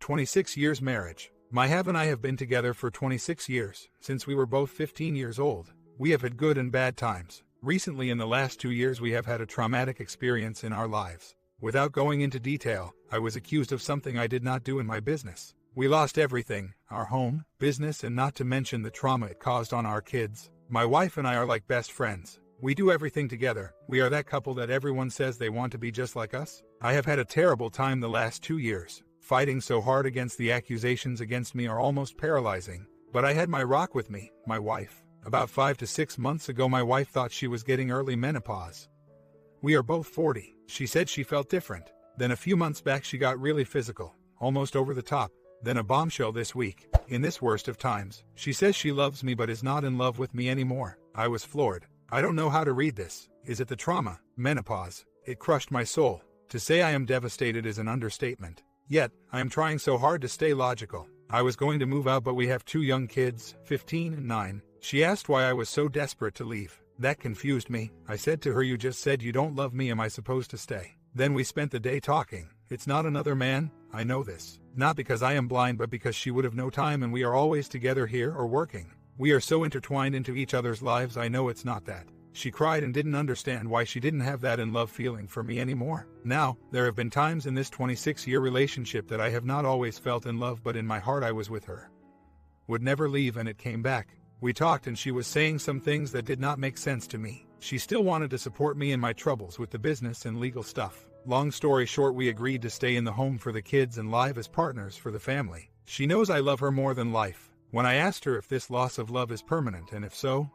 26 years marriage. My husband and I have been together for 26 years, since we were both 15 years old. We have had good and bad times. Recently in the last 2 years we have had a traumatic experience in our lives. Without going into detail, I was accused of something I did not do in my business. We lost everything, our home, business, and not to mention the trauma it caused on our kids. My wife and I are like best friends. We do everything together. We are that couple that everyone says they want to be just like us. I have had a terrible time the last 2 years. Fighting so hard against the accusations against me are almost paralyzing. But I had my rock with me, my wife. About 5 to 6 months ago my wife thought she was getting early menopause. We are both 40. She said she felt different. Then a few months back she got really physical, almost over the top. Then a bombshell this week. In this worst of times, she says she loves me but is not in love with me anymore. I was floored. I don't know how to read this. Is it the trauma? Menopause. It crushed my soul. To say I am devastated is an understatement. Yet, I am trying so hard to stay logical. I was going to move out but we have 2 young kids, 15 and 9. She asked why I was so desperate to leave. That confused me. I said to her, you just said you don't love me, am I supposed to stay? Then we spent the day talking. It's not another man, I know this. Not because I am blind but because she would have no time and we are always together here or working. We are so intertwined into each other's lives, I know it's not that. She cried and didn't understand why she didn't have that in love feeling for me anymore. Now, there have been times in this 26-year relationship that I have not always felt in love but in my heart I was with her. Would never leave and it came back. We talked and she was saying some things that did not make sense to me. She still wanted to support me in my troubles with the business and legal stuff. Long story short, we agreed to stay in the home for the kids and live as partners for the family. She knows I love her more than life. When I asked her if this loss of love is permanent and if so,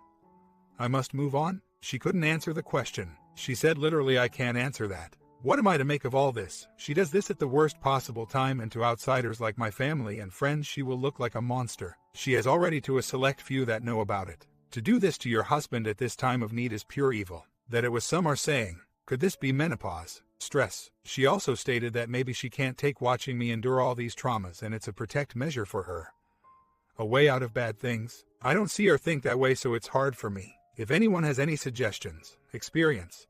I must move on, she couldn't answer the question. She said literally, I can't answer that. What am I to make of all this? She does this at the worst possible time and to outsiders like my family and friends she will look like a monster. She has already to a select few that know about it. To do this to your husband at this time of need is pure evil. That it was some are saying, could this be menopause? Stress. She also stated that maybe she can't take watching me endure all these traumas and it's a protect measure for her. A way out of bad things. I don't see or think that way, so it's hard for me. If anyone has any suggestions, experience,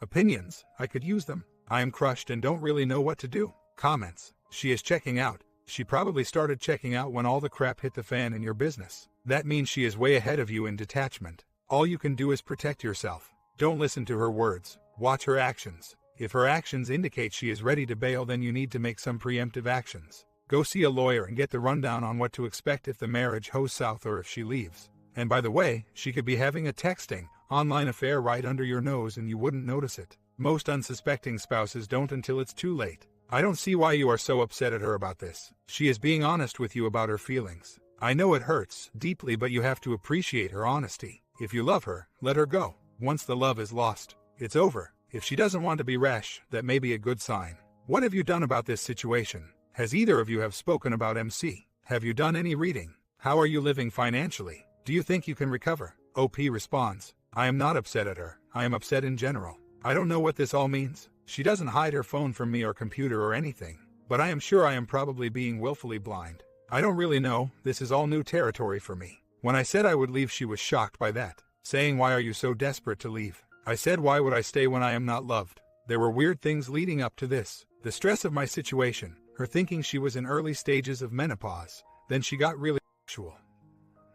opinions, I could use them. I am crushed and don't really know what to do. Comments. She is checking out. She probably started checking out when all the crap hit the fan in your business. That means she is way ahead of you in detachment. All you can do is protect yourself. Don't listen to her words. Watch her actions. If her actions indicate she is ready to bail, then you need to make some preemptive actions. Go see a lawyer and get the rundown on what to expect if the marriage goes south or if she leaves. And by the way, she could be having a texting, online affair right under your nose and you wouldn't notice it. Most unsuspecting spouses don't until it's too late. I don't see why you are so upset at her about this. She is being honest with you about her feelings. I know it hurts deeply, but you have to appreciate her honesty. If you love her, let her go. Once the love is lost, it's over. If she doesn't want to be rash, that may be a good sign. What have you done about this situation? Has either of you have spoken about MC? Have you done any reading? How are you living financially? Do you think you can recover? OP responds, I am not upset at her. I am upset in general. I don't know what this all means. She doesn't hide her phone from me or computer or anything, but I am sure I am probably being willfully blind. I don't really know. This is all new territory for me. When I said I would leave, she was shocked by that, saying, why are you so desperate to leave? I said, why would I stay when I am not loved? There were weird things leading up to this. The stress of my situation, her thinking she was in early stages of menopause, then she got really sexual,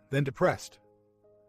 then depressed.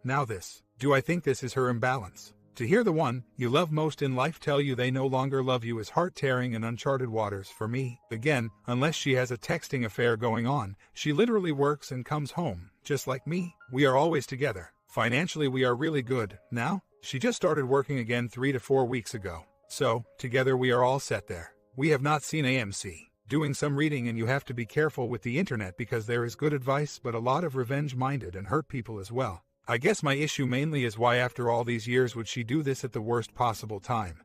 Now this. Do I think this is her imbalance? To hear the one you love most in life tell you they no longer love you is heart-tearing and uncharted waters for me. Again, unless she has a texting affair going on, she literally works and comes home, just like me. We are always together. Financially we are really good. Now, she just started working again 3 to 4 weeks ago. So, together we are all set there. We have not seen AMC. Doing some reading, and you have to be careful with the internet because there is good advice but a lot of revenge-minded and hurt people as well. I guess my issue mainly is why after all these years would she do this at the worst possible time?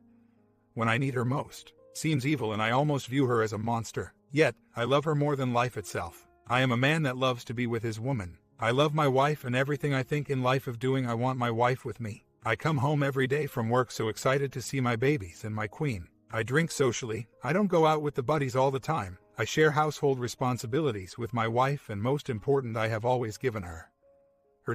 When I need her most. Seems evil and I almost view her as a monster. Yet, I love her more than life itself. I am a man that loves to be with his woman. I love my wife and everything I think in life of doing I want my wife with me. I come home every day from work so excited to see my babies and my queen. I drink socially. I don't go out with the buddies all the time. I share household responsibilities with my wife, and most important, I have always given her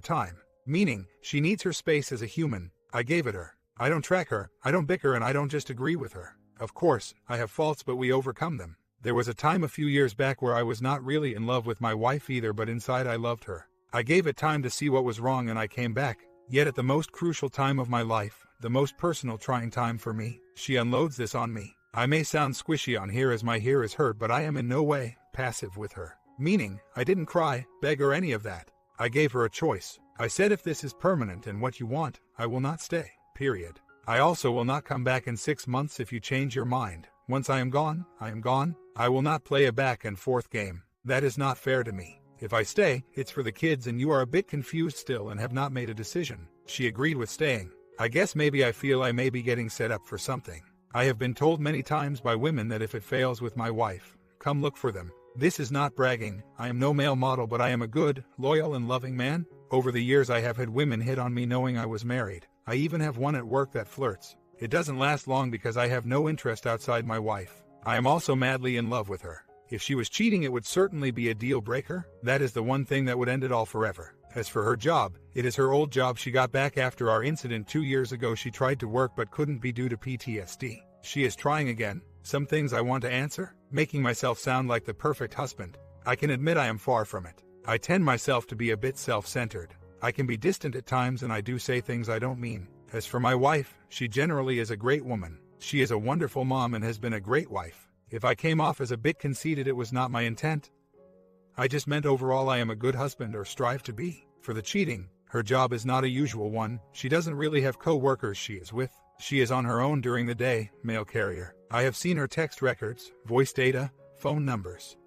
time. Meaning, she needs her space as a human. I gave it her. I don't track her, I don't bicker, and I don't just agree with her. Of course, I have faults but we overcome them. There was a time a few years back where I was not really in love with my wife either, but inside I loved her. I gave it time to see what was wrong and I came back. Yet at the most crucial time of my life, the most personal trying time for me, she unloads this on me. I may sound squishy on here as my hair is hurt, but I am in no way passive with her. Meaning, I didn't cry, beg or any of that. I gave her a choice. I said if this is permanent and what you want, I will not stay, period. I also will not come back in 6 months if you change your mind. Once I am gone, I am gone. I will not play a back and forth game. That is not fair to me. If I stay, it's for the kids and you are a bit confused still and have not made a decision. She agreed with staying. I guess maybe I feel I may be getting set up for something. I have been told many times by women that if it fails with my wife, come look for them. This is not bragging. I am no male model, but I am a good, loyal and loving man. Over the years I have had women hit on me knowing I was married. I even have one at work that flirts. It doesn't last long because I have no interest outside my wife. I am also madly in love with her. If she was cheating, it would certainly be a deal breaker. That is the one thing that would end it all forever. As for her job, it is her old job she got back after our incident 2 years ago. She tried to work but couldn't be due to PTSD. She is trying again. Some things I want to answer, making myself sound like the perfect husband. I can admit I am far from it. I tend myself to be a bit self-centered. I can be distant at times and I do say things I don't mean. As for my wife, she generally is a great woman. She is a wonderful mom and has been a great wife. If I came off as a bit conceited, it was not my intent. I just meant overall I am a good husband or strive to be. For the cheating, her job is not a usual one. She doesn't really have co-workers she is with. She is on her own during the day, mail carrier. I have seen her text records, voice data, phone numbers,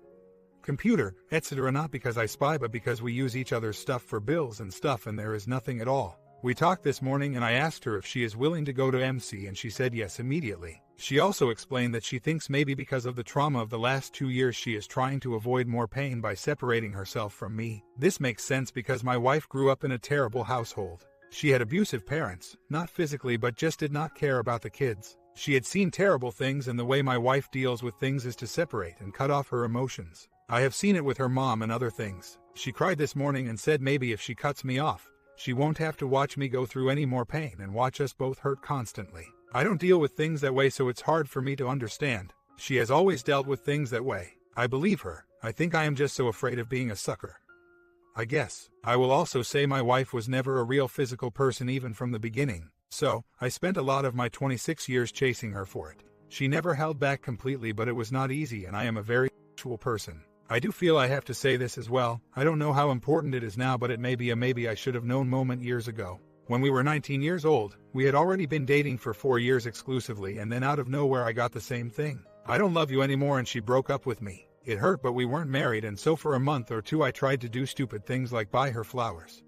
computer, etc. Not because I spy, but because we use each other's stuff for bills and stuff, and there is nothing at all. We talked this morning and I asked her if she is willing to go to MC and she said yes immediately. She also explained that she thinks maybe because of the trauma of the last 2 years she is trying to avoid more pain by separating herself from me. This makes sense because my wife grew up in a terrible household. She had abusive parents, not physically but just did not care about the kids. She had seen terrible things, and the way my wife deals with things is to separate and cut off her emotions. I have seen it with her mom and other things. She cried this morning and said maybe if she cuts me off, she won't have to watch me go through any more pain and watch us both hurt constantly. I don't deal with things that way, so it's hard for me to understand. She has always dealt with things that way. I believe her. I think I am just so afraid of being a sucker. I guess. I will also say my wife was never a real physical person even from the beginning. So, I spent a lot of my 26 years chasing her for it. She never held back completely, but it was not easy, and I am a very sexual person. I do feel I have to say this as well. I don't know how important it is now, but it may be a maybe I should have known moment years ago. When we were 19 years old, we had already been dating for 4 years exclusively, and then out of nowhere I got the same thing. I don't love you anymore, and she broke up with me. It hurt, but we weren't married, and so for a month or two I tried to do stupid things like buy her flowers,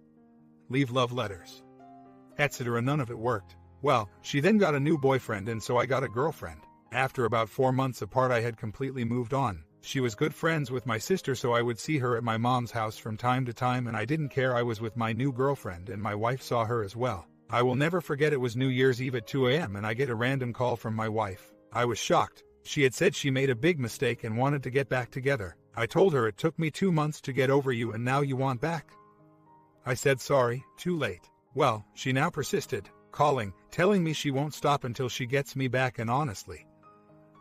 leave love letters, etc. None of it worked. Well, she then got a new boyfriend, and so I got a girlfriend. After about 4 months apart I had completely moved on. She was good friends with my sister, so I would see her at my mom's house from time to time, and I didn't care. I was with my new girlfriend and my wife saw her as well. I will never forget, it was New Year's Eve at 2 a.m. and I get a random call from my wife. I was shocked. She had said she made a big mistake and wanted to get back together. I told her it took me 2 months to get over you and now you want back. I said sorry, too late. Well, she now persisted, calling, telling me she won't stop until she gets me back, and honestly,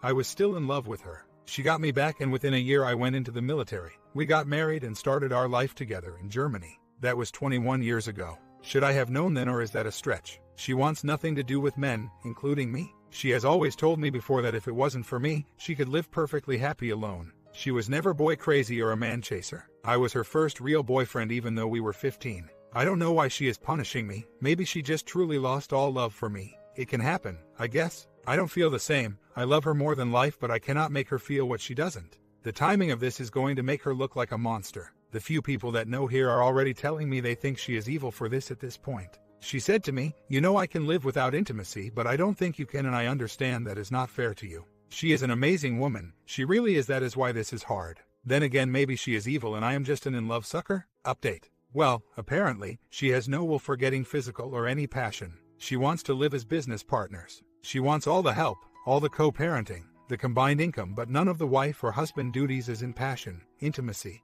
I was still in love with her. She got me back, and within a year I went into the military. We got married and started our life together in Germany. That was 21 years ago. Should I have known then, or is that a stretch? She wants nothing to do with men, including me. She has always told me before that if it wasn't for me, she could live perfectly happy alone. She was never boy crazy or a man chaser. I was her first real boyfriend even though we were 15. I don't know why she is punishing me. Maybe she just truly lost all love for me. It can happen, I guess. I don't feel the same. I love her more than life, but I cannot make her feel what she doesn't. The timing of this is going to make her look like a monster. The few people that know here are already telling me they think she is evil for this at this point. She said to me, "You know, I can live without intimacy, but I don't think you can, and I understand that is not fair to you." She is an amazing woman. She really is. That is why this is hard. Then again, maybe she is evil and I am just an in-love sucker? Update. Well, apparently, she has no will for getting physical or any passion. She wants to live as business partners. She wants all the help, all the co-parenting, the combined income, but none of the wife or husband duties as in passion, intimacy,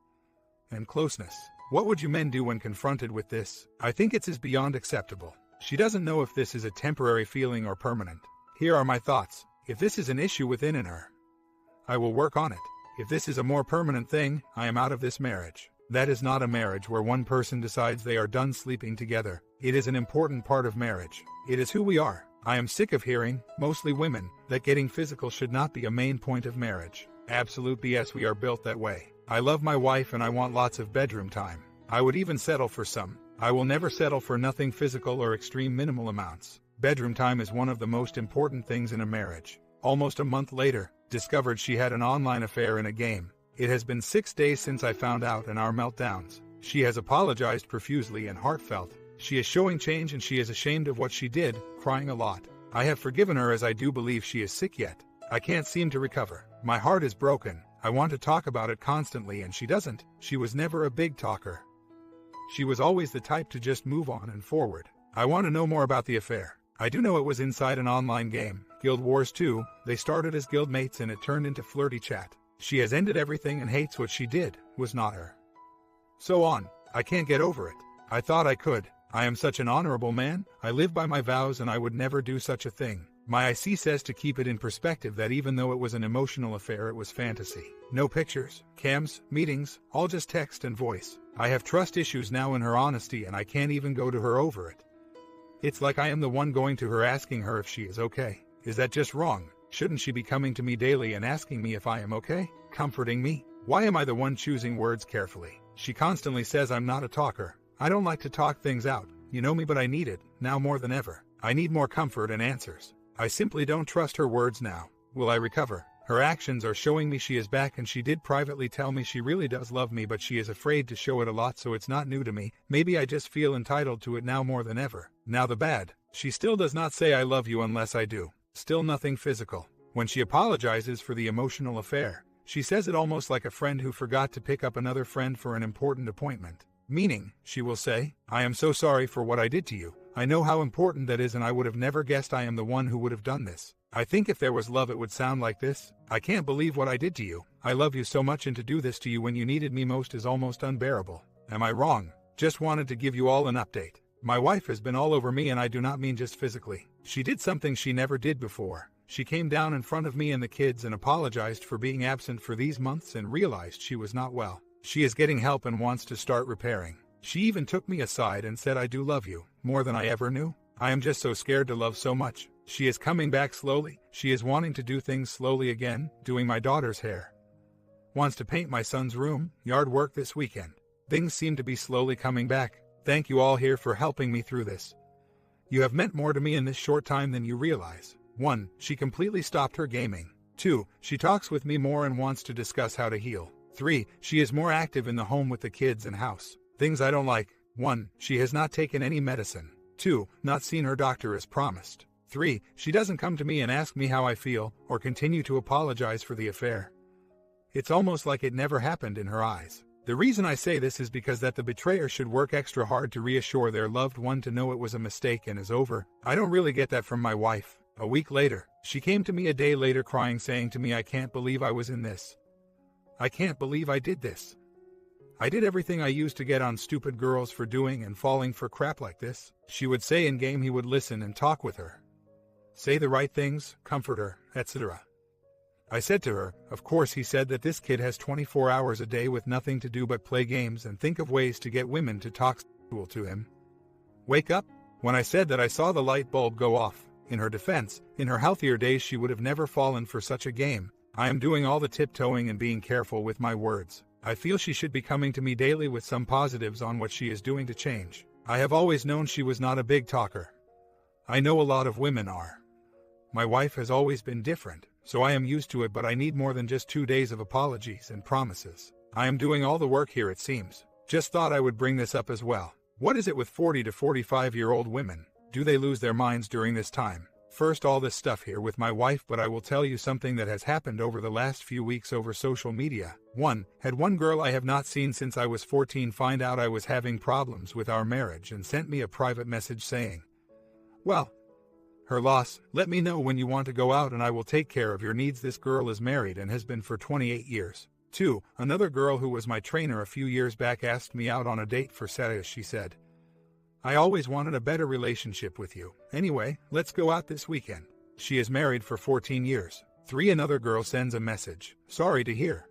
and closeness. What would you men do when confronted with this? I think it's beyond acceptable. She doesn't know if this is a temporary feeling or permanent. Here are my thoughts. If this is an issue within her, I will work on it. If this is a more permanent thing, I am out of this marriage. That is not a marriage where one person decides they are done sleeping together. It is an important part of marriage. It is who we are. I am sick of hearing, mostly women, that getting physical should not be a main point of marriage. Absolute BS. We are built that way. I love my wife and I want lots of bedroom time. I would even settle for some. I will never settle for nothing physical or extreme minimal amounts. Bedroom time is one of the most important things in a marriage. Almost a month later, discovered she had an online affair in a game. It has been 6 days since I found out and our meltdowns. She has apologized profusely and heartfelt. She is showing change and she is ashamed of what she did, crying a lot. I have forgiven her as I do believe she is sick yet. I can't seem to recover. My heart is broken. I want to talk about it constantly and she doesn't. She was never a big talker. She was always the type to just move on and forward. I want to know more about the affair. I do know it was inside an online game, Guild Wars 2. They started as guildmates and it turned into flirty chat. She has ended everything and hates what she did, was not her. So on. I can't get over it. I thought I could. I am such an honorable man. I live by my vows and I would never do such a thing. My IC says to keep it in perspective that even though it was an emotional affair, it was fantasy. No pictures, cams, meetings, all just text and voice. I have trust issues now in her honesty and I can't even go to her over it. It's like I am the one going to her asking her if she is okay. Is that just wrong? Shouldn't she be coming to me daily and asking me if I am okay? Comforting me? Why am I the one choosing words carefully? She constantly says I'm not a talker. I don't like to talk things out. You know me, but I need it, now more than ever. I need more comfort and answers. I simply don't trust her words now. Will I recover? Her actions are showing me she is back and she did privately tell me she really does love me, but she is afraid to show it a lot, so it's not new to me. Maybe I just feel entitled to it now more than ever. Now the bad. She still does not say I love you unless I do. Still nothing physical. When she apologizes for the emotional affair, she says it almost like a friend who forgot to pick up another friend for an important appointment. Meaning, she will say, I am so sorry for what I did to you. I know how important that is and I would have never guessed I am the one who would have done this. I think if there was love it would sound like this. I can't believe what I did to you. I love you so much and to do this to you when you needed me most is almost unbearable. Am I wrong? Just wanted to give you all an update. My wife has been all over me and I do not mean just physically. She did something she never did before. She came down in front of me and the kids and apologized for being absent for these months and realized she was not well. She is getting help and wants to start repairing. She even took me aside and said I do love you, more than I ever knew. I am just so scared to love so much. She is coming back slowly. She is wanting to do things slowly again, doing my daughter's hair. Wants to paint my son's room, yard work this weekend. Things seem to be slowly coming back. Thank you all here for helping me through this. You have meant more to me in this short time than you realize. 1. She completely stopped her gaming. 2. She talks with me more and wants to discuss how to heal. 3. She is more active in the home with the kids and house. Things I don't like. 1. She has not taken any medicine. 2. Not seen her doctor as promised. 3. She doesn't come to me and ask me how I feel, or continue to apologize for the affair. It's almost like it never happened in her eyes. The reason I say this is because that the betrayer should work extra hard to reassure their loved one to know it was a mistake and is over. I don't really get that from my wife. A week later, she came to me a day later crying, saying to me, I can't believe I was in this. I can't believe I did this. I did everything I used to get on stupid girls for doing and falling for crap like this. She would say in game he would listen and talk with her. Say the right things, comfort her, etc. I said to her, of course he said that this kid has 24 hours a day with nothing to do but play games and think of ways to get women to talk to him. Wake up? When I said that I saw the light bulb go off. In her defense, in her healthier days she would have never fallen for such a game. I am doing all the tiptoeing and being careful with my words. I feel she should be coming to me daily with some positives on what she is doing to change. I have always known she was not a big talker. I know a lot of women are. My wife has always been different, so I am used to it, but I need more than just 2 days of apologies and promises. I am doing all the work here, it seems. Just thought I would bring this up as well. What is it with 40 to 45-year-old women? Do they lose their minds during this time? First, all this stuff here with my wife, but I will tell you something that has happened over the last few weeks over social media. 1. Had one girl I have not seen since I was 14 find out I was having problems with our marriage and sent me a private message saying, well, her loss, let me know when you want to go out and I will take care of your needs. This girl is married and has been for 28 years. 2. Another girl who was my trainer a few years back asked me out on a date for Saturday. She said, I always wanted a better relationship with you. Anyway, let's go out this weekend. She is married for 14 years. 3. Another girl sends a message. Sorry to hear.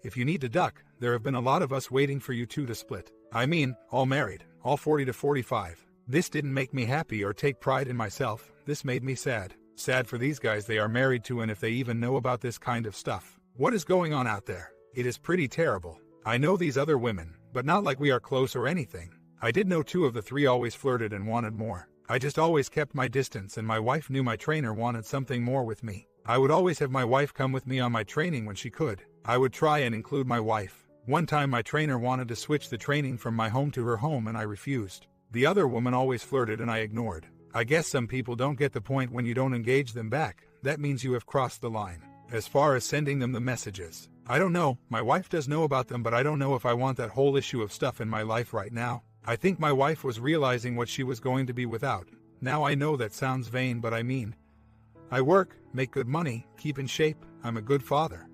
If you need to duck, there have been a lot of us waiting for you two to split. I mean, all married, all 40 to 45. This didn't make me happy or take pride in myself, this made me sad. Sad for these guys they are married to, and if they even know about this kind of stuff. What is going on out there? It is pretty terrible. I know these other women, but not like we are close or anything. I did know 2 of the 3 always flirted and wanted more. I just always kept my distance, and my wife knew my trainer wanted something more with me. I would always have my wife come with me on my training when she could. I would try and include my wife. One time my trainer wanted to switch the training from my home to her home and I refused. The other woman always flirted and I ignored. I guess some people don't get the point when you don't engage them back. That means you have crossed the line. As far as sending them the messages, I don't know. My wife does know about them, but I don't know if I want that whole issue of stuff in my life right now. I think my wife was realizing what she was going to be without. Now I know that sounds vain, but I mean, I work, make good money, keep in shape, I'm a good father.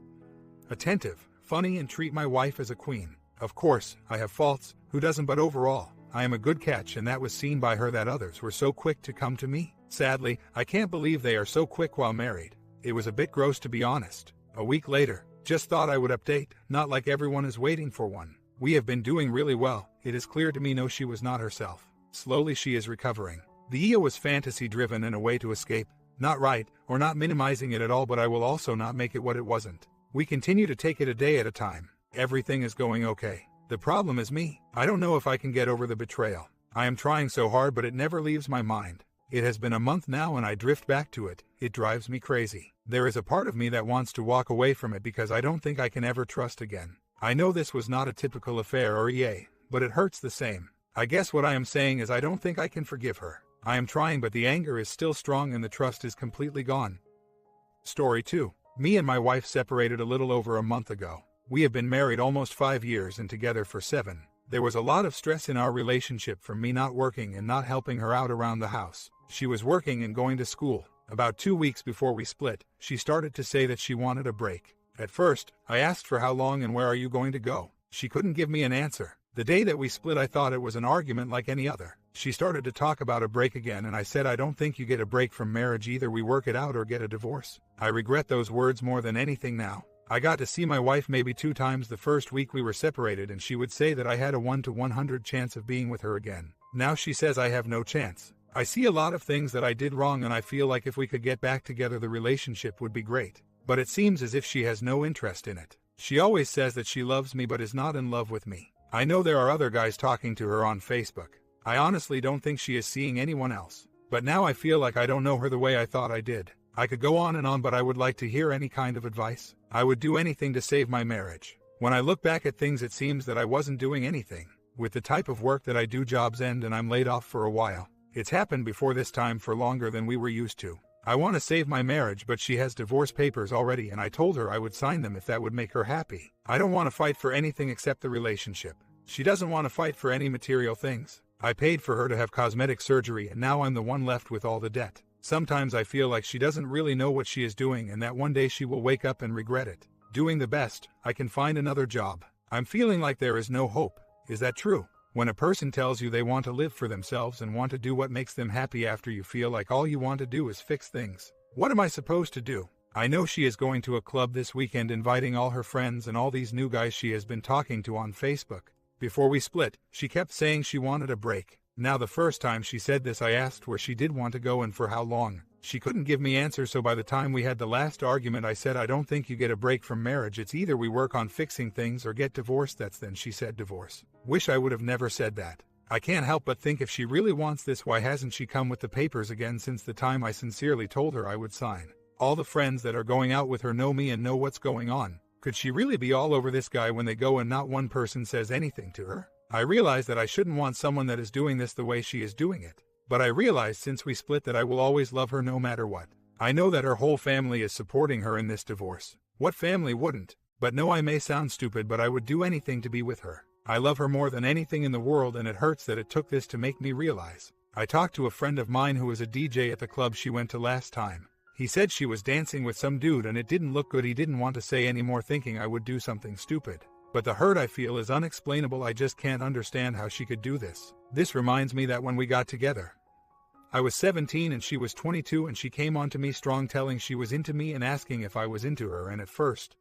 Attentive, funny, and treat my wife as a queen. Of course, I have faults, who doesn't, but overall, I am a good catch, and that was seen by her that others were so quick to come to me. Sadly, I can't believe they are so quick while married. It was a bit gross to be honest. A week later, just thought I would update, not like everyone is waiting for one. We have been doing really well. It is clear to me no, she was not herself. Slowly she is recovering. The EO was fantasy driven and a way to escape. Not right, or not minimizing it at all, but I will also not make it what it wasn't. We continue to take it a day at a time. Everything is going okay. The problem is me. I don't know if I can get over the betrayal. I am trying so hard, but it never leaves my mind. It has been a month now and I drift back to it. It drives me crazy. There is a part of me that wants to walk away from it because I don't think I can ever trust again. I know this was not a typical affair or EA, but it hurts the same. I guess what I am saying is I don't think I can forgive her. I am trying, but the anger is still strong and the trust is completely gone. Story 2. Me and my wife separated a little over a month ago. We have been married almost 5 years and together for 7. There was a lot of stress in our relationship from me not working and not helping her out around the house. She was working and going to school. About 2 weeks before we split, she started to say that she wanted a break. At first, I asked for how long and where are you going to go. She couldn't give me an answer. The day that we split, I thought it was an argument like any other. She started to talk about a break again, and I said I don't think you get a break from marriage, either we work it out or get a divorce. I regret those words more than anything now. I got to see my wife maybe 2 times the first week we were separated, and she would say that I had a 1 to 100 chance of being with her again. Now she says I have no chance. I see a lot of things that I did wrong, and I feel like if we could get back together the relationship would be great. But it seems as if she has no interest in it. She always says that she loves me but is not in love with me. I know there are other guys talking to her on Facebook. I honestly don't think she is seeing anyone else. But now I feel like I don't know her the way I thought I did. I could go on and on, but I would like to hear any kind of advice. I would do anything to save my marriage. When I look back at things, it seems that I wasn't doing anything. With the type of work that I do, jobs end and I'm laid off for a while. It's happened before this time for longer than we were used to. I want to save my marriage, but she has divorce papers already, and I told her I would sign them if that would make her happy. I don't want to fight for anything except the relationship. She doesn't want to fight for any material things. I paid for her to have cosmetic surgery, and now I'm the one left with all the debt. Sometimes I feel like she doesn't really know what she is doing and that one day she will wake up and regret it. Doing the best I can find another job. I'm feeling like there is no hope. Is that true? When a person tells you they want to live for themselves and want to do what makes them happy after you feel like all you want to do is fix things. What am I supposed to do? I know she is going to a club this weekend, inviting all her friends and all these new guys she has been talking to on Facebook. Before we split, she kept saying she wanted a break. Now the first time she said this, I asked where she did want to go and for how long. She couldn't give me answers, so by the time we had the last argument I said I don't think you get a break from marriage, it's either we work on fixing things or get divorced. Then she said divorce. Wish I would have never said that. I can't help but think if she really wants this, why hasn't she come with the papers again since the time I sincerely told her I would sign? All the friends that are going out with her know me and know what's going on. Could she really be all over this guy when they go and not one person says anything to her? I realize that I shouldn't want someone that is doing this the way she is doing it. But I realized since we split that I will always love her no matter what. I know that her whole family is supporting her in this divorce. What family wouldn't? But no, I may sound stupid, but I would do anything to be with her. I love her more than anything in the world, and it hurts that it took this to make me realize. I talked to a friend of mine who was a DJ at the club she went to last time. He said she was dancing with some dude and it didn't look good. He didn't want to say any more, thinking I would do something stupid. But the hurt I feel is unexplainable. I just can't understand how she could do this. This reminds me that when we got together, I was 17 and she was 22, and she came on to me strong, telling she was into me and asking if I was into her, and at first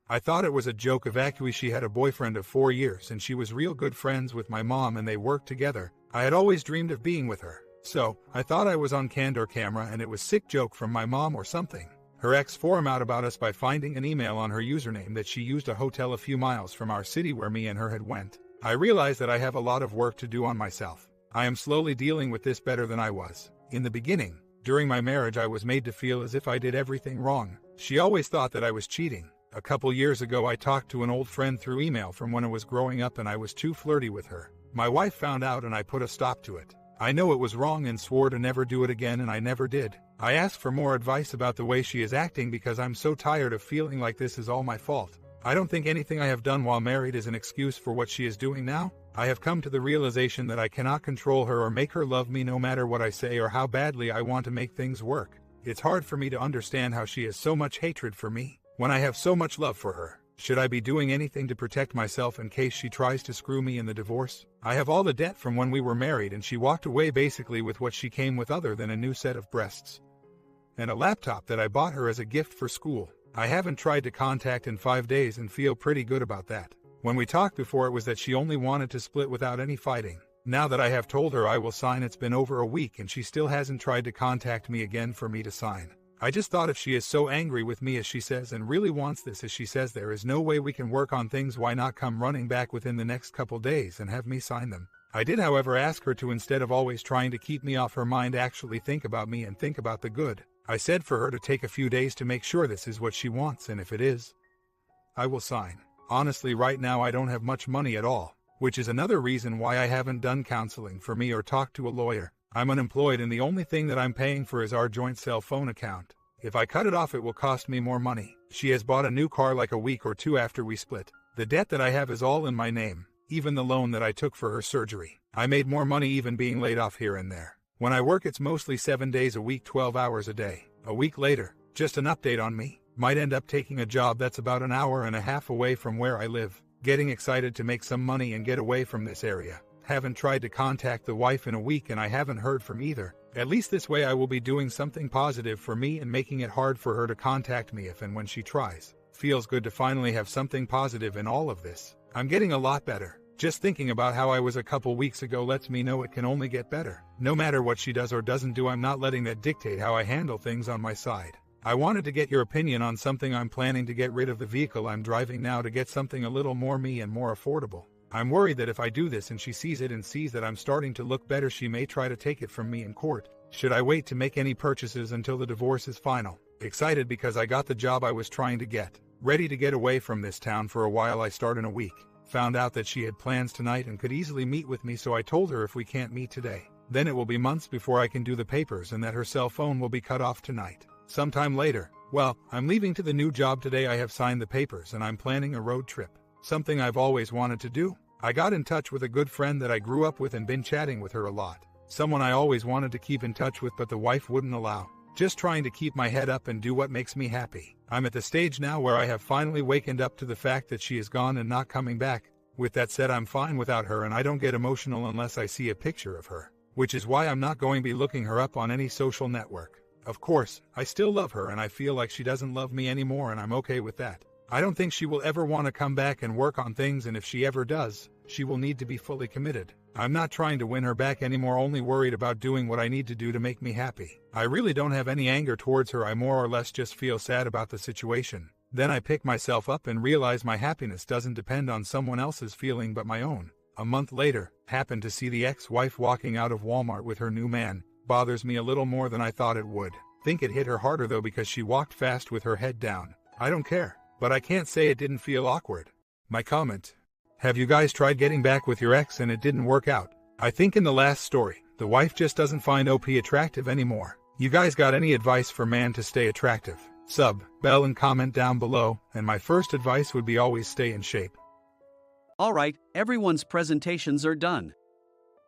I thought it was a joke. Actually, she had a boyfriend of 4 years and she was real good friends with my mom and they worked together. I had always dreamed of being with her. So, I thought I was on candor camera and it was sick joke from my mom or something. Her ex found out about us by finding an email on her username that she used a hotel a few miles from our city where me and her had went. I realized that I have a lot of work to do on myself. I am slowly dealing with this better than I was. In the beginning, during my marriage, I was made to feel as if I did everything wrong. She always thought that I was cheating. A couple years ago, I talked to an old friend through email from when I was growing up and I was too flirty with her. My wife found out and I put a stop to it. I know it was wrong and swore to never do it again and I never did. I asked for more advice about the way she is acting because I'm so tired of feeling like this is all my fault. I don't think anything I have done while married is an excuse for what she is doing now. I have come to the realization that I cannot control her or make her love me no matter what I say or how badly I want to make things work. It's hard for me to understand how she has so much hatred for me when I have so much love for her. Should I be doing anything to protect myself in case she tries to screw me in the divorce? I have all the debt from when we were married and she walked away basically with what she came with other than a new set of breasts and a laptop that I bought her as a gift for school. I haven't tried to contact in 5 days and feel pretty good about that. When we talked before, it was that she only wanted to split without any fighting. Now that I have told her I will sign, it's been over a week and she still hasn't tried to contact me again for me to sign. I just thought, if she is so angry with me as she says and really wants this as she says, there is no way we can work on things. Why not come running back within the next couple days and have me sign them? I did, however, ask her to, instead of always trying to keep me off her mind, actually think about me and think about the good. I said for her to take a few days to make sure this is what she wants, and if it is, I will sign. Honestly, right now I don't have much money at all, which is another reason why I haven't done counseling for me or talked to a lawyer. I'm unemployed and the only thing that I'm paying for is our joint cell phone account. If I cut it off, it will cost me more money. She has bought a new car like a week or two after we split. The debt that I have is all in my name, even the loan that I took for her surgery. I made more money even being laid off here and there. When I work, it's mostly 7 days a week, 12 hours a day. A week later, just an update on me, might end up taking a job that's about an hour and a half away from where I live. Getting excited to make some money and get away from this area. Haven't tried to contact the wife in a week and I haven't heard from either. At least this way I will be doing something positive for me and making it hard for her to contact me if and when she tries. Feels good to finally have something positive in all of this. I'm getting a lot better. Just thinking about how I was a couple weeks ago lets me know it can only get better. No matter what she does or doesn't do, I'm not letting that dictate how I handle things on my side. I wanted to get your opinion on something. I'm planning to get rid of the vehicle I'm driving now to get something a little more me and more affordable. I'm worried that if I do this and she sees it and sees that I'm starting to look better, she may try to take it from me in court. Should I wait to make any purchases until the divorce is final? Excited because I got the job I was trying to get. Ready to get away from this town for a while. I start in a week. Found out that she had plans tonight and could easily meet with me, so I told her if we can't meet today, then it will be months before I can do the papers and that her cell phone will be cut off tonight. Sometime later, well, I'm leaving to the new job today. I have signed the papers and I'm planning a road trip. Something I've always wanted to do. I got in touch with a good friend that I grew up with and been chatting with her a lot. Someone I always wanted to keep in touch with, but the wife wouldn't allow. Just trying to keep my head up and do what makes me happy. I'm at the stage now where I have finally wakened up to the fact that she is gone and not coming back. With that said, I'm fine without her and I don't get emotional unless I see a picture of her, which is why I'm not going to be looking her up on any social network. Of course, I still love her and I feel like she doesn't love me anymore, and I'm okay with that. I don't think she will ever want to come back and work on things, and if she ever does, she will need to be fully committed. I'm not trying to win her back anymore, only worried about doing what I need to do to make me happy. I really don't have any anger towards her. I more or less just feel sad about the situation. Then I pick myself up and realize my happiness doesn't depend on someone else's feeling but my own. A month later, happened to see the ex-wife walking out of Walmart with her new man. Bothers me a little more than I thought it would. Think it hit her harder though, because she walked fast with her head down. I don't care, but I can't say it didn't feel awkward. My comment: have you guys tried getting back with your ex and it didn't work out? I think in the last story, the wife just doesn't find OP attractive anymore. You guys got any advice for man to stay attractive? Sub, bell and comment down below, and my first advice would be always stay in shape. Alright, everyone's presentations are done.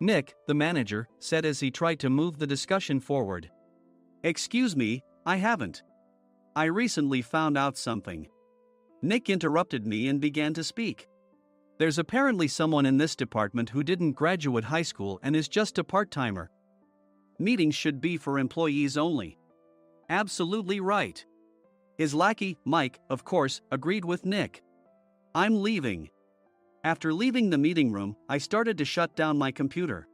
Nick, the manager, said as he tried to move the discussion forward. Excuse me, I haven't. I recently found out something. Nick interrupted me and began to speak. There's apparently someone in this department who didn't graduate high school and is just a part-timer. Meetings should be for employees only. Absolutely right. His lackey, Mike, of course, agreed with Nick. I'm leaving. After leaving the meeting room, I started to shut down my computer.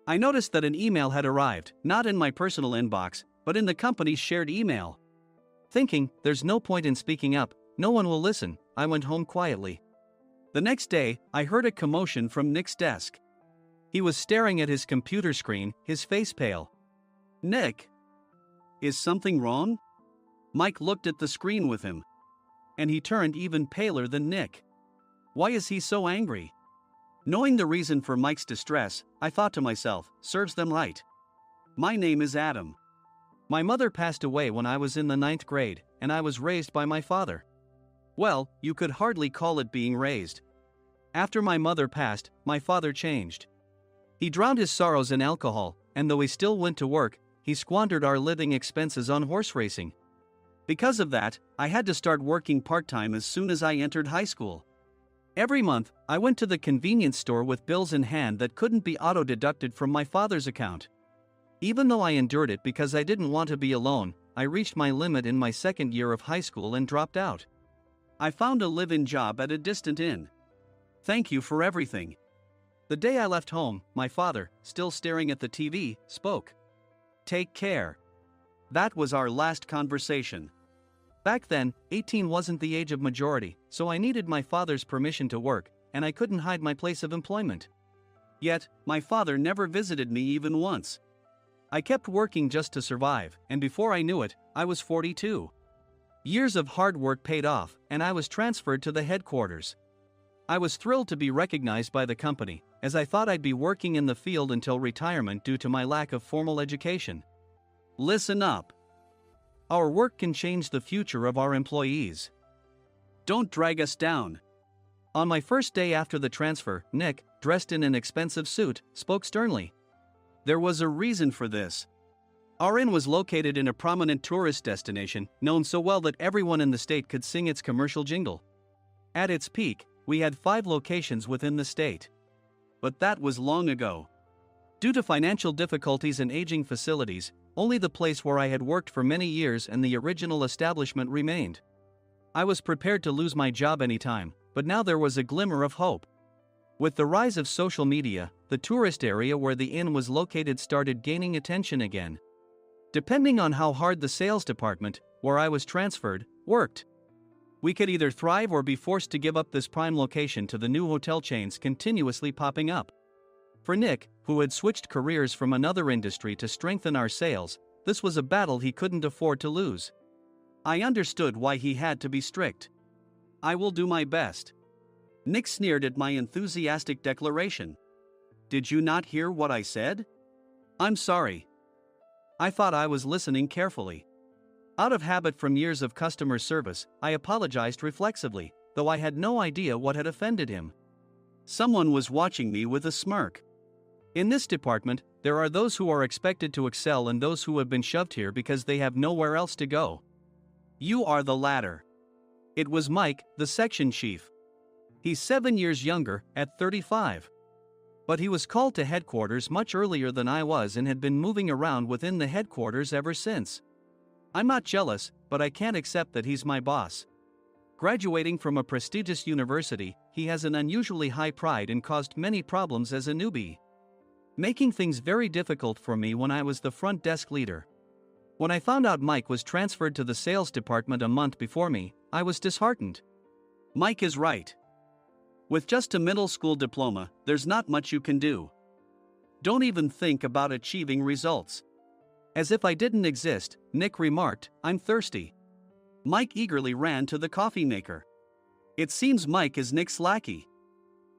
I noticed that an email had arrived, not in my personal inbox, but in the company's shared email. Thinking, there's no point in speaking up, no one will listen, I went home quietly. The next day, I heard a commotion from Nick's desk. He was staring at his computer screen, his face pale. Nick? Is something wrong? Mike looked at the screen with him. And he turned even paler than Nick. Why is he so angry? Knowing the reason for Mike's distress, I thought to myself, serves them right. My name is Adam. My mother passed away when I was in the 9th grade, and I was raised by my father. Well, you could hardly call it being raised. After my mother passed, my father changed. He drowned his sorrows in alcohol, and though he still went to work, he squandered our living expenses on horse racing. Because of that, I had to start working part-time as soon as I entered high school. Every month, I went to the convenience store with bills in hand that couldn't be auto-deducted from my father's account. Even though I endured it because I didn't want to be alone, I reached my limit in my second year of high school and dropped out. I found a live-in job at a distant inn. Thank you for everything. The day I left home, my father, still staring at the TV, spoke. Take care. That was our last conversation. Back then, 18 wasn't the age of majority, so I needed my father's permission to work, and I couldn't hide my place of employment. Yet, my father never visited me even once. I kept working just to survive, and before I knew it, I was 42. Years of hard work paid off, and I was transferred to the headquarters. I was thrilled to be recognized by the company, as I thought I'd be working in the field until retirement due to my lack of formal education. Listen up. Our work can change the future of our employees. Don't drag us down. On my first day after the transfer, Nick, dressed in an expensive suit, spoke sternly. There was a reason for this. Our inn was located in a prominent tourist destination, known so well that everyone in the state could sing its commercial jingle. At its peak, we had 5 locations within the state. But that was long ago. Due to financial difficulties and aging facilities, only the place where I had worked for many years and the original establishment remained. I was prepared to lose my job anytime, but now there was a glimmer of hope. With the rise of social media, the tourist area where the inn was located started gaining attention again. Depending on how hard the sales department, where I was transferred, worked, we could either thrive or be forced to give up this prime location to the new hotel chains continuously popping up. For Nick, who had switched careers from another industry to strengthen our sales, this was a battle he couldn't afford to lose. I understood why he had to be strict. I will do my best. Nick sneered at my enthusiastic declaration. Did you not hear what I said? I'm sorry. I thought I was listening carefully. Out of habit from years of customer service, I apologized reflexively, though I had no idea what had offended him. Someone was watching me with a smirk. In this department, there are those who are expected to excel and those who have been shoved here because they have nowhere else to go. You are the latter. It was Mike, the section chief. He's 7 years younger, at 35. But he was called to headquarters much earlier than I was and had been moving around within the headquarters ever since. I'm not jealous, but I can't accept that he's my boss. Graduating from a prestigious university, he has an unusually high pride and caused many problems as a newbie, making things very difficult for me when I was the front desk leader. When I found out Mike was transferred to the sales department a month before me, I was disheartened. Mike is right. With just a middle school diploma, there's not much you can do. Don't even think about achieving results. As if I didn't exist, Nick remarked, I'm thirsty. Mike eagerly ran to the coffee maker. It seems Mike is Nick's lackey.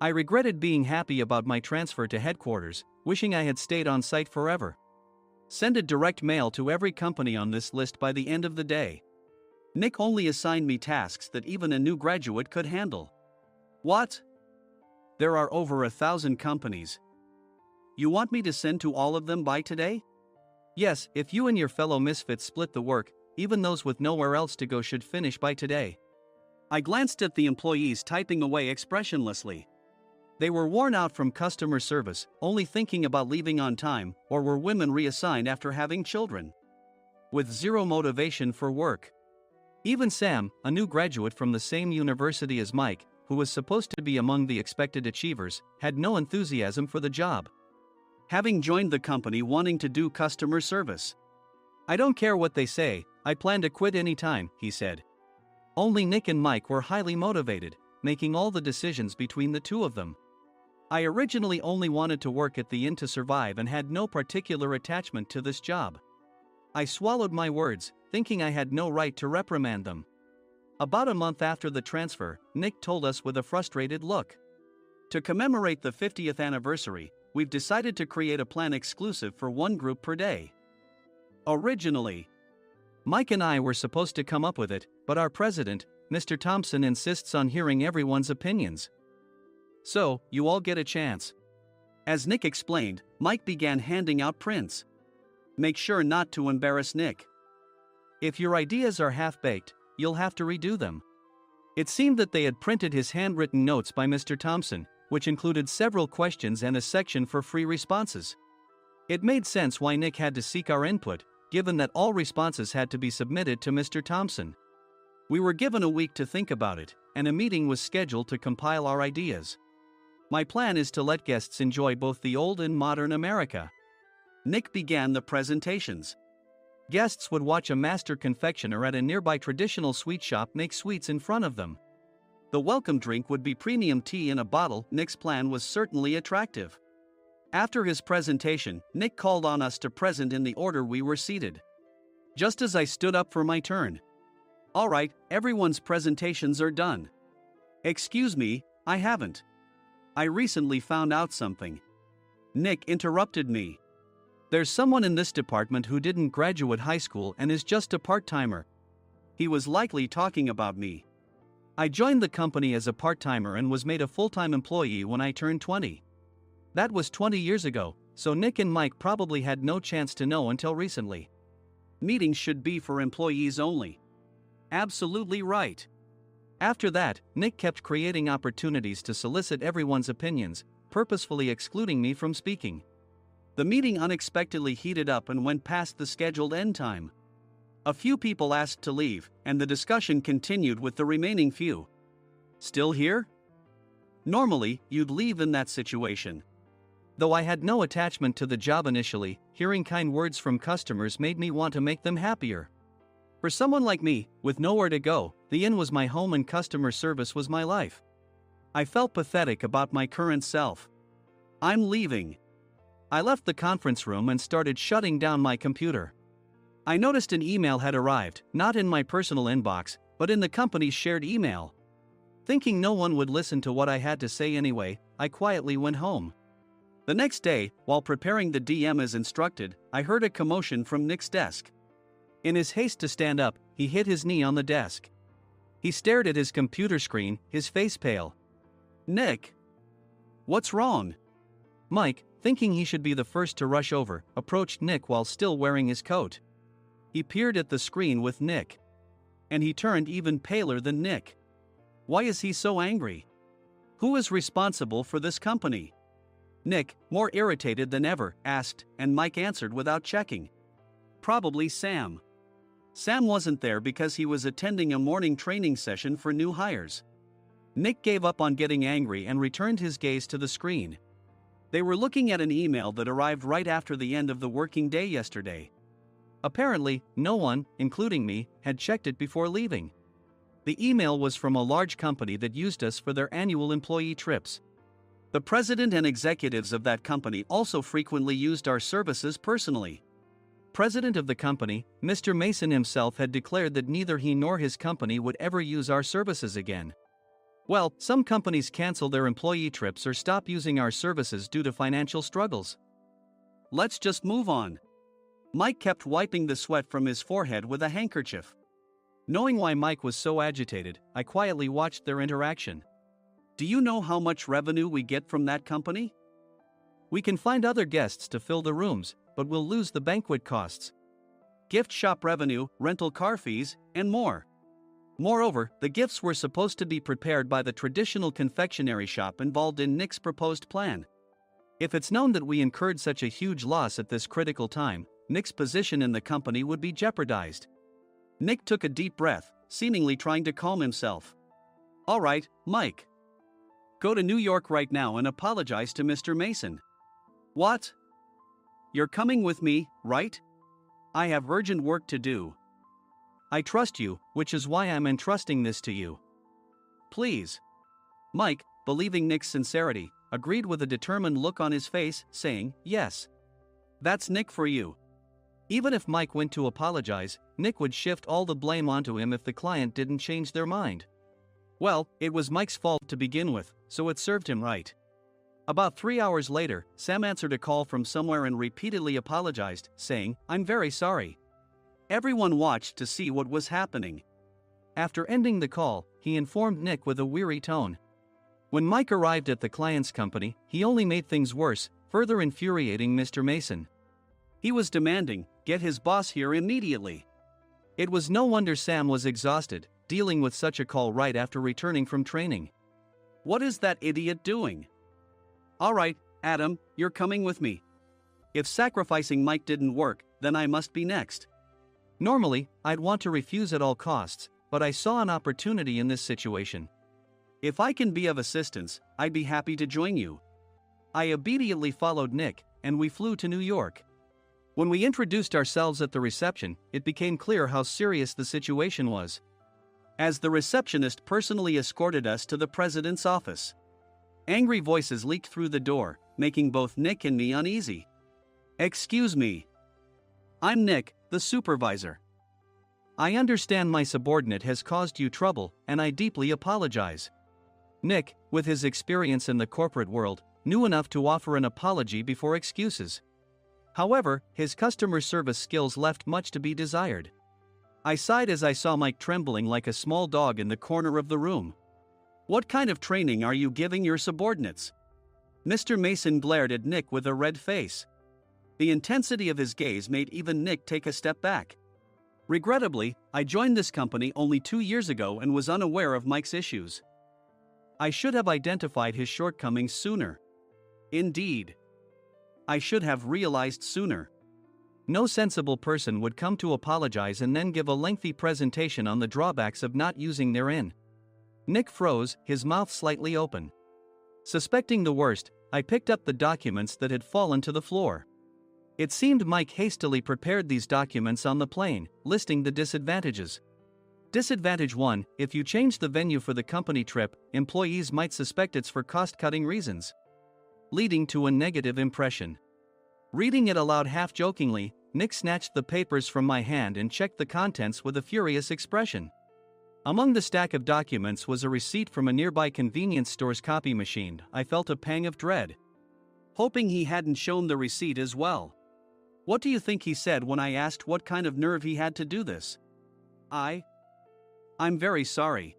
I regretted being happy about my transfer to headquarters, wishing I had stayed on site forever. Send a direct mail to every company on this list by the end of the day. Nick only assigned me tasks that even a new graduate could handle. What? There are over 1,000 companies. You want me to send to all of them by today? Yes, if you and your fellow misfits split the work, even those with nowhere else to go should finish by today. I glanced at the employees typing away expressionlessly. They were worn out from customer service, only thinking about leaving on time, or were women reassigned after having children, with zero motivation for work. Even Sam, a new graduate from the same university as Mike, who was supposed to be among the expected achievers, had no enthusiasm for the job. Having joined the company wanting to do customer service. "I don't care what they say, I plan to quit anytime," he said. Only Nick and Mike were highly motivated, making all the decisions between the two of them. I originally only wanted to work at the inn to survive and had no particular attachment to this job. I swallowed my words, thinking I had no right to reprimand them. About a month after the transfer, Nick told us with a frustrated look. "To commemorate the 50th anniversary, we've decided to create a plan exclusive for one group per day. Originally, Mike and I were supposed to come up with it, but our president, Mr. Thompson, insists on hearing everyone's opinions. So, you all get a chance." As Nick explained, Mike began handing out prints. "Make sure not to embarrass Nick. If your ideas are half-baked, you'll have to redo them." It seemed that they had printed his handwritten notes by Mr. Thompson, which included several questions and a section for free responses. It made sense why Nick had to seek our input, given that all responses had to be submitted to Mr. Thompson. We were given a week to think about it, and a meeting was scheduled to compile our ideas. My plan is to let guests enjoy both the old and modern America. Nick began the presentations. Guests would watch a master confectioner at a nearby traditional sweet shop make sweets in front of them. The welcome drink would be premium tea in a bottle. Nick's plan was certainly attractive. After his presentation, Nick called on us to present in the order we were seated. Just as I stood up for my turn. "All right, everyone's presentations are done." "Excuse me, I haven't. I recently found out something." Nick interrupted me. "There's someone in this department who didn't graduate high school and is just a part-timer." He was likely talking about me. I joined the company as a part-timer and was made a full-time employee when I turned 20. That was 20 years ago, so Nick and Mike probably had no chance to know until recently. Meetings should be for employees only. Absolutely right. After that, Nick kept creating opportunities to solicit everyone's opinions, purposefully excluding me from speaking. The meeting unexpectedly heated up and went past the scheduled end time. A few people asked to leave, and the discussion continued with the remaining few. "Still here?" Normally, you'd leave in that situation. Though I had no attachment to the job initially, hearing kind words from customers made me want to make them happier. For someone like me, with nowhere to go, the inn was my home and customer service was my life. I felt pathetic about my current self. "I'm leaving." I left the conference room and started shutting down my computer. I noticed an email had arrived, not in my personal inbox, but in the company's shared email. Thinking no one would listen to what I had to say anyway, I quietly went home. The next day, while preparing the DM as instructed, I heard a commotion from Nick's desk. In his haste to stand up, he hit his knee on the desk. He stared at his computer screen, his face pale. "Nick! What's wrong?" Mike, thinking he should be the first to rush over, approached Nick while still wearing his coat. He peered at the screen with Nick. And he turned even paler than Nick. Why is he so angry? Who is responsible for this company? Nick, more irritated than ever, asked, and Mike answered without checking. Probably Sam. Sam wasn't there because he was attending a morning training session for new hires. Nick gave up on getting angry and returned his gaze to the screen. They were looking at an email that arrived right after the end of the working day yesterday. Apparently, no one, including me, had checked it before leaving. The email was from a large company that used us for their annual employee trips. The president and executives of that company also frequently used our services personally. President of the company, Mr. Mason himself, had declared that neither he nor his company would ever use our services again. Well, some companies cancel their employee trips or stop using our services due to financial struggles. Let's just move on. Mike kept wiping the sweat from his forehead with a handkerchief. Knowing why Mike was so agitated, I quietly watched their interaction. Do you know how much revenue we get from that company? We can find other guests to fill the rooms, but we'll lose the banquet costs, gift shop revenue, rental car fees, and more. Moreover, the gifts were supposed to be prepared by the traditional confectionery shop involved in Nick's proposed plan. If it's known that we incurred such a huge loss at this critical time, Nick's position in the company would be jeopardized. Nick took a deep breath, seemingly trying to calm himself. All right, Mike. Go to New York right now and apologize to Mr. Mason. What? You're coming with me, right? I have urgent work to do. I trust you, which is why I'm entrusting this to you. Please. Mike, believing Nick's sincerity, agreed with a determined look on his face, saying, yes. That's Nick for you. Even if Mike went to apologize, Nick would shift all the blame onto him if the client didn't change their mind. Well, it was Mike's fault to begin with, so it served him right. About 3 hours later, Sam answered a call from somewhere and repeatedly apologized, saying, I'm very sorry. Everyone watched to see what was happening. After ending the call, he informed Nick with a weary tone. When Mike arrived at the client's company, he only made things worse, further infuriating Mr. Mason. He was demanding, get his boss here immediately. It was no wonder Sam was exhausted, dealing with such a call right after returning from training. What is that idiot doing? All right, Adam, you're coming with me. If sacrificing Mike didn't work, then I must be next. Normally, I'd want to refuse at all costs, but I saw an opportunity in this situation. If I can be of assistance, I'd be happy to join you. I obediently followed Nick, and we flew to New York. When we introduced ourselves at the reception, it became clear how serious the situation was, as the receptionist personally escorted us to the president's office. Angry voices leaked through the door, making both Nick and me uneasy. Excuse me. I'm Nick, the supervisor. I understand my subordinate has caused you trouble, and I deeply apologize. Nick, with his experience in the corporate world, knew enough to offer an apology before excuses. However, his customer service skills left much to be desired. I sighed as I saw Mike trembling like a small dog in the corner of the room. What kind of training are you giving your subordinates? Mr. Mason glared at Nick with a red face. The intensity of his gaze made even Nick take a step back. Regrettably, I joined this company only 2 years ago and was unaware of Mike's issues. I should have identified his shortcomings sooner. Indeed. I should have realized sooner. No sensible person would come to apologize and then give a lengthy presentation on the drawbacks of not using their in. Nick froze, his mouth slightly open. Suspecting the worst, I picked up the documents that had fallen to the floor. It seemed Mike hastily prepared these documents on the plane, listing the disadvantages. Disadvantage 1: if you change the venue for the company trip, employees might suspect it's for cost-cutting reasons, leading to a negative impression. Reading it aloud half-jokingly, Nick snatched the papers from my hand and checked the contents with a furious expression. Among the stack of documents was a receipt from a nearby convenience store's copy machine. I felt a pang of dread, hoping he hadn't shown the receipt as well. What do you think he said when I asked what kind of nerve he had to do this? I'm very sorry.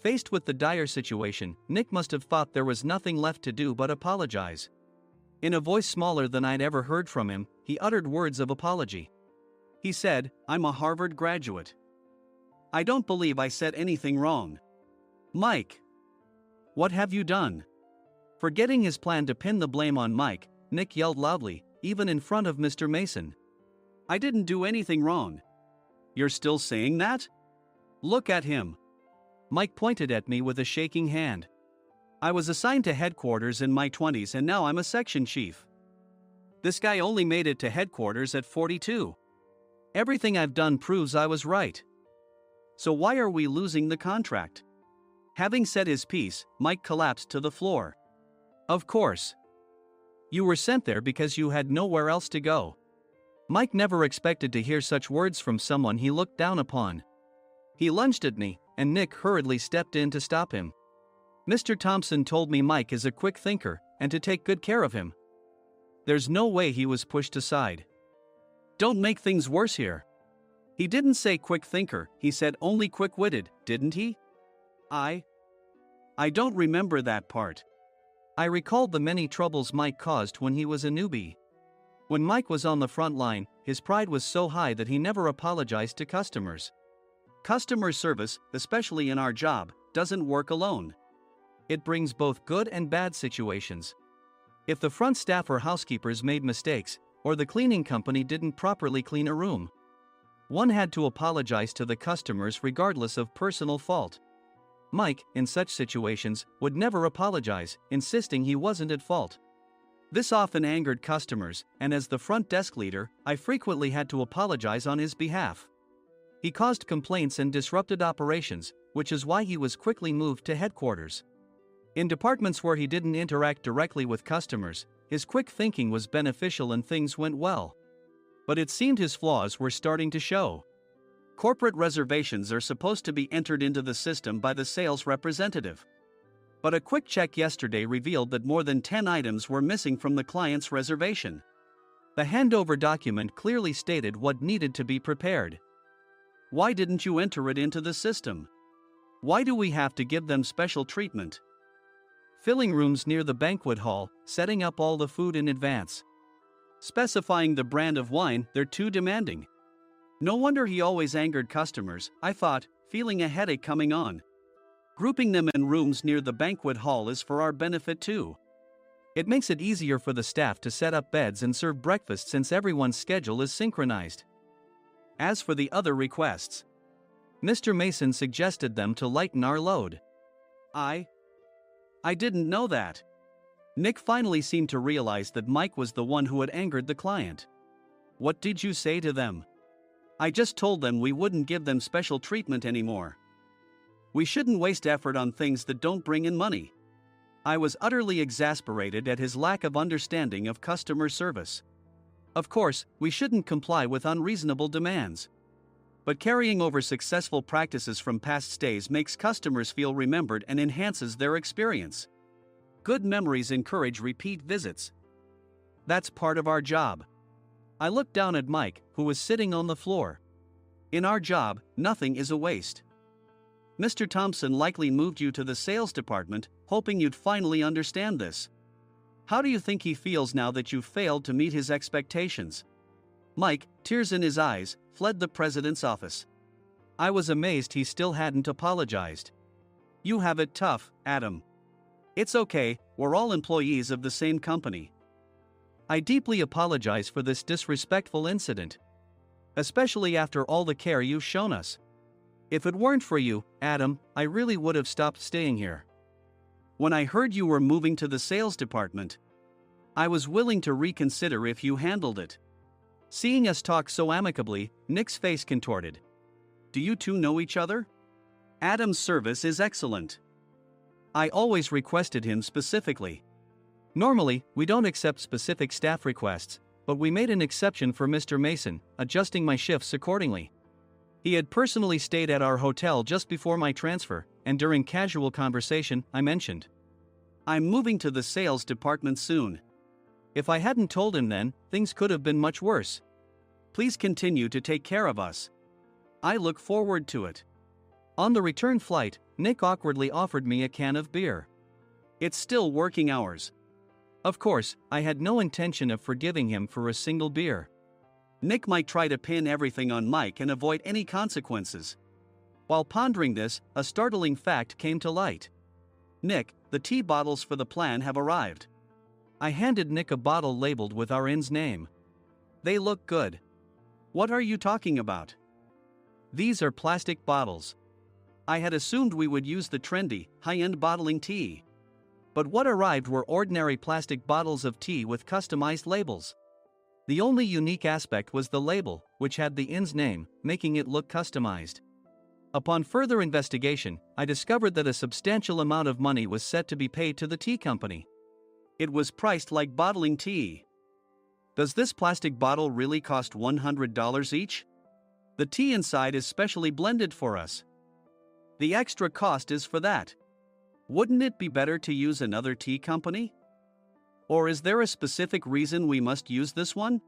Faced with the dire situation, Nick must have thought there was nothing left to do but apologize. In a voice smaller than I'd ever heard from him, he uttered words of apology. He said, I'm a Harvard graduate. I don't believe I said anything wrong. Mike, what have you done? Forgetting his plan to pin the blame on Mike, Nick yelled loudly, even in front of Mr. Mason. I didn't do anything wrong. You're still saying that? Look at him. Mike pointed at me with a shaking hand. I was assigned to headquarters in my 20s and now I'm a section chief. This guy only made it to headquarters at 42. Everything I've done proves I was right. So why are we losing the contract? Having said his piece, Mike collapsed to the floor. Of course. You were sent there because you had nowhere else to go. Mike never expected to hear such words from someone he looked down upon. He lunged at me, and Nick hurriedly stepped in to stop him. Mr. Thompson told me Mike is a quick thinker, and to take good care of him. There's no way he was pushed aside. Don't make things worse here. He didn't say quick thinker, he said only quick-witted, didn't he? I don't remember that part. I recalled the many troubles Mike caused when he was a newbie. When Mike was on the front line, his pride was so high that he never apologized to customers. Customer service, especially in our job, doesn't work alone. It brings both good and bad situations. If the front staff or housekeepers made mistakes, or the cleaning company didn't properly clean a room, One had to apologize to the customers regardless of personal fault. Mike, in such situations, would never apologize, insisting he wasn't at fault. This often angered customers, and as the front desk leader, I frequently had to apologize on his behalf. He caused complaints and disrupted operations, which is why he was quickly moved to headquarters. In departments where he didn't interact directly with customers, his quick thinking was beneficial and things went well. But it seemed his flaws were starting to show. Corporate reservations are supposed to be entered into the system by the sales representative. But a quick check yesterday revealed that more than 10 items were missing from the client's reservation. The handover document clearly stated what needed to be prepared. Why didn't you enter it into the system? Why do we have to give them special treatment? Filling rooms near the banquet hall, setting up all the food in advance. Specifying the brand of wine, they're too demanding. No wonder he always angered customers, I thought, feeling a headache coming on. Grouping them in rooms near the banquet hall is for our benefit too. It makes it easier for the staff to set up beds and serve breakfast since everyone's schedule is synchronized. As for the other requests, Mr. Mason suggested them to lighten our load. I didn't know that. Nick finally seemed to realize that Mike was the one who had angered the client. What did you say to them? I just told them we wouldn't give them special treatment anymore. We shouldn't waste effort on things that don't bring in money. I was utterly exasperated at his lack of understanding of customer service. Of course, we shouldn't comply with unreasonable demands. But carrying over successful practices from past stays makes customers feel remembered and enhances their experience. Good memories encourage repeat visits. That's part of our job. I looked down at Mike, who was sitting on the floor. In our job, nothing is a waste. Mr. Thompson likely moved you to the sales department, hoping you'd finally understand this. How do you think he feels now that you've failed to meet his expectations? Mike, tears in his eyes, fled the president's office. I was amazed he still hadn't apologized. You have it tough, Adam. It's okay, we're all employees of the same company. I deeply apologize for this disrespectful incident. Especially after all the care you've shown us. If it weren't for you, Adam, I really would have stopped staying here. When I heard you were moving to the sales department, I was willing to reconsider if you handled it. Seeing us talk so amicably, Nick's face contorted. Do you two know each other? Adam's service is excellent. I always requested him specifically. Normally, we don't accept specific staff requests, but we made an exception for Mr. Mason, adjusting my shifts accordingly. He had personally stayed at our hotel just before my transfer, and during casual conversation, I mentioned, I'm moving to the sales department soon. If I hadn't told him then, things could have been much worse. Please continue to take care of us. I look forward to it. On the return flight, Nick awkwardly offered me a can of beer. It's still working hours. Of course, I had no intention of forgiving him for a single beer. Nick might try to pin everything on Mike and avoid any consequences. While pondering this, a startling fact came to light. Nick, the tea bottles for the plan have arrived. I handed Nick a bottle labeled with our inn's name. They look good. What are you talking about? These are plastic bottles. I had assumed we would use the trendy, high-end bottling tea. But what arrived were ordinary plastic bottles of tea with customized labels. The only unique aspect was the label, which had the inn's name, making it look customized. Upon further investigation, I discovered that a substantial amount of money was set to be paid to the tea company. It was priced like bottling tea. Does this plastic bottle really cost $100 each? The tea inside is specially blended for us. The extra cost is for that. Wouldn't it be better to use another tea company? Or is there a specific reason we must use this one?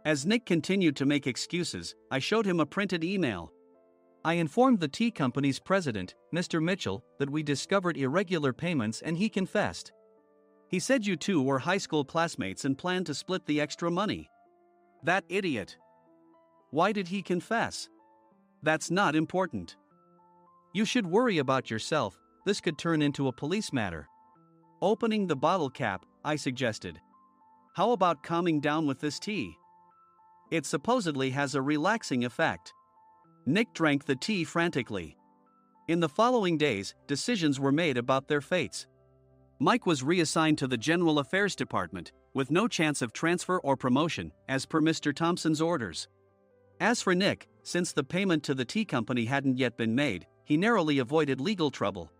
As Nick continued to make excuses, I showed him a printed email. I informed the tea company's president, Mr. Mitchell, that we discovered irregular payments and he confessed. He said you two were high school classmates and planned to split the extra money. That idiot. Why did he confess? That's not important. You should worry about yourself, this could turn into a police matter. Opening the bottle cap, I suggested. How about calming down with this tea? It supposedly has a relaxing effect. Nick drank the tea frantically. In the following days, decisions were made about their fates. Mike was reassigned to the General Affairs Department, with no chance of transfer or promotion, as per Mr. Thompson's orders. As for Nick, since the payment to the tea company hadn't yet been made, he narrowly avoided legal trouble.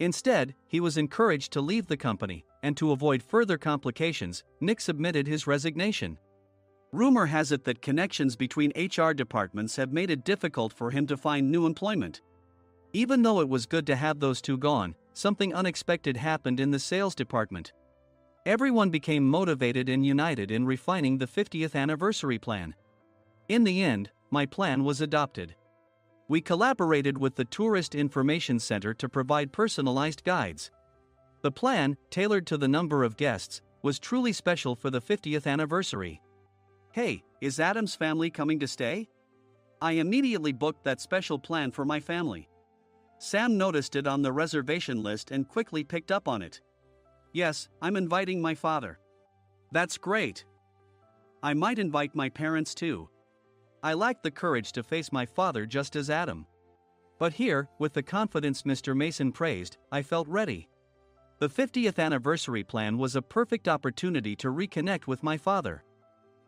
Instead, he was encouraged to leave the company, and to avoid further complications, Nick submitted his resignation. Rumor has it that connections between HR departments have made it difficult for him to find new employment. Even though it was good to have those two gone, something unexpected happened in the sales department. Everyone became motivated and united in refining the 50th anniversary plan. In the end, my plan was adopted. We collaborated with the Tourist Information Center to provide personalized guides. The plan, tailored to the number of guests, was truly special for the 50th anniversary. Hey, is Adam's family coming to stay? I immediately booked that special plan for my family. Sam noticed it on the reservation list and quickly picked up on it. Yes, I'm inviting my father. That's great. I might invite my parents too. I lacked the courage to face my father just as Adam. But here, with the confidence Mr. Mason praised, I felt ready. The 50th anniversary plan was a perfect opportunity to reconnect with my father.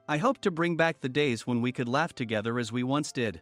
I hoped to bring back the days when we could laugh together as we once did.